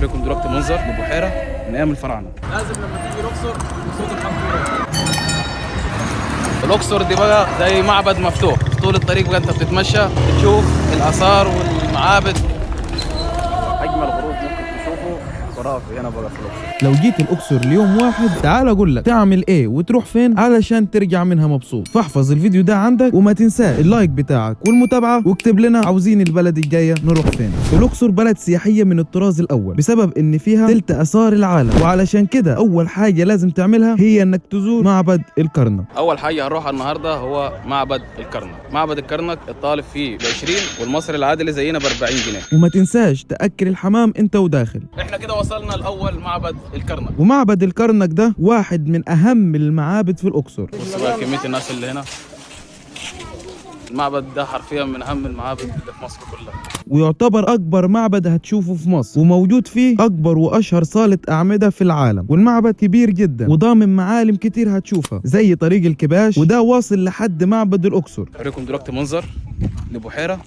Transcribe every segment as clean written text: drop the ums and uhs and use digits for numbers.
هوريكم دلوقتي منظر لبحيره من ايام الفراعنه. لازم لما تيجي الاقصر صوت الحنطور. الاقصر دي بقى زي معبد مفتوح، طول الطريق بقى انت بتتمشى بتشوف الاثار والمعابد. اجمل غروب ممكن تشوفه خرافي هنا بقى في الاقصر. لو جيت الاقصر ليوم واحد تعال اقول لك تعمل ايه وتروح فين علشان ترجع منها مبسوط. فاحفظ الفيديو ده عندك وما تنساش اللايك بتاعك والمتابعه، واكتب لنا عاوزين البلد الجايه نروح فين. الاقصر بلد سياحيه من الطراز الاول بسبب ان فيها تلت اثار العالم، وعلشان كده اول حاجه لازم تعملها هي انك تزور معبد الكرنك. اول حاجه هنروحها النهارده هو معبد الكرنك. معبد الكرنك الطالب فيه ب 20 والمصري العادي زينا ب 40 جنيه. وما تنساش تاكل الحمام انت وداخل. احنا كده وصلنا لاول معبد الكرنك. ومعبد الكرنك ده واحد من اهم المعابد في الاقصر. بص بقى كميه الناس اللي هنا. المعبد ده حرفيا من اهم المعابد اللي في مصر كلها، ويعتبر اكبر معبد هتشوفه في مصر، وموجود فيه اكبر واشهر صالة اعمدة في العالم. والمعبد كبير جدا وضامن معالم كتير هتشوفها زي طريق الكباش، وده واصل لحد معبد الاقصر. اوريكم دلوقتي منظر لبحيره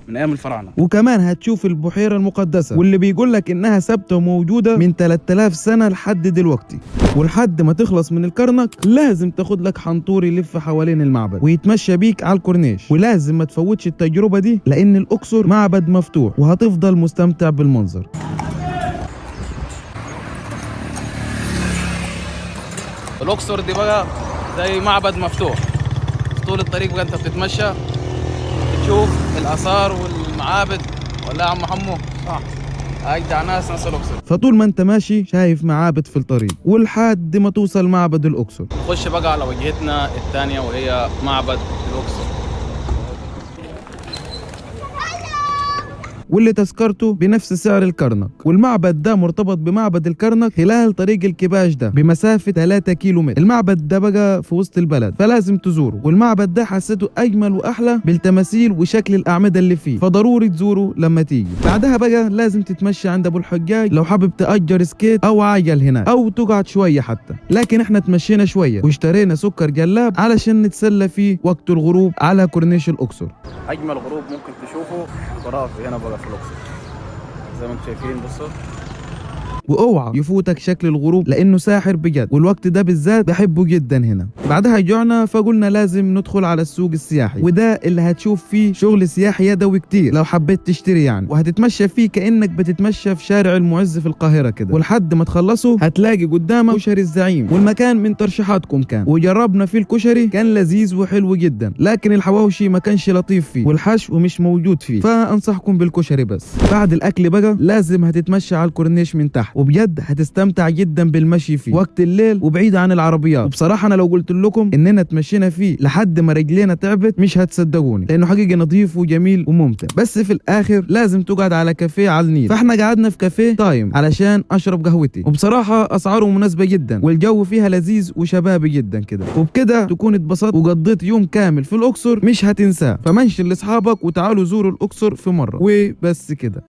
من ايام الفراعنه. وكمان هتشوف البحيرة المقدسة واللي بيقول لك انها ثابتة وموجودة من 3000 سنة لحد دلوقتي. ولحد ما تخلص من الكرنك لازم تاخد لك حنطور يلف حوالين المعبد ويتمشى بيك على الكورنيش، ولازم ما تفوتش التجربة دي لان الاقصر معبد مفتوح وهتفضل مستمتع بالمنظر. الاقصر دي بقى زي معبد مفتوح، طول الطريق بقى انت بتتمشى بتشوف الاثار والمعابد. ولا يا عم حمو؟ صح، اجدع ناس الاقصر. فطول ما انت ماشي شايف معابد في الطريق ولحد ما توصل معبد الاقصر. نخش بقى على وجهتنا الثانيه وهي معبد الاقصر، واللي تذكرته بنفس سعر الكرنك. والمعبد ده مرتبط بمعبد الكرنك خلال طريق الكباش ده بمسافة 3 كيلو متر. المعبد ده بقى في وسط البلد فلازم تزوره، والمعبد ده حسيته اجمل واحلى بالتماثيل وشكل الاعمدة اللي فيه، فضروري تزوره لما تيجي. بعدها بقى لازم تتمشى عند ابو الحجاج لو حابب تأجر سكيت او عجل هناك او تقعد شوية حتى، لكن احنا تمشينا شوية واشترينا سكر جلاب علشان نتسلى فيه وقت الغروب على كورنيش الاقصر. اجمل غروب ممكن تشوفه خرافي هنا بقى في الاقصر زي ما انتم شايفين. بصوا، واوعى يفوتك شكل الغروب لانه ساحر بجد، والوقت ده بالذات بحبه جدا هنا. بعدها جوعنا فقلنا لازم ندخل على السوق السياحي، وده اللي هتشوف فيه شغل سياحي يدوي كتير لو حبيت تشتري يعني، وهتتمشى فيه كانك بتتمشى في شارع المعز في القاهره كده. ولحد ما تخلصوا هتلاقي قدامك كشري الزعيم، والمكان من ترشيحاتكم كان، وجربنا فيه الكشري كان لذيذ وحلو جدا، لكن الحواوشي ما كانش لطيف فيه والحشو مش موجود فيه، فانصحكم بالكشري بس. بعد الاكل بقى لازم هتتمشى على الكورنيش من تحت، وبجد هتستمتع جدا بالمشي فيه وقت الليل وبعيد عن العربيات. وبصراحه انا لو قلت لكم اننا تمشينا فيه لحد ما رجلينا تعبت مش هتصدقوني، لانه حقيقي نظيف وجميل وممتع. بس في الاخر لازم تقعد على كافيه على النيل، فاحنا قعدنا في كافيه تايم علشان اشرب قهوتي، وبصراحه اسعاره مناسبه جدا والجو فيها لذيذ وشبابي جدا كده. وبكده تكون اتبسطت وقضيت يوم كامل في الاقصر مش هتنساه. فمنشن لاصحابك وتعالوا زوروا الاقصر في مره، وبس كده.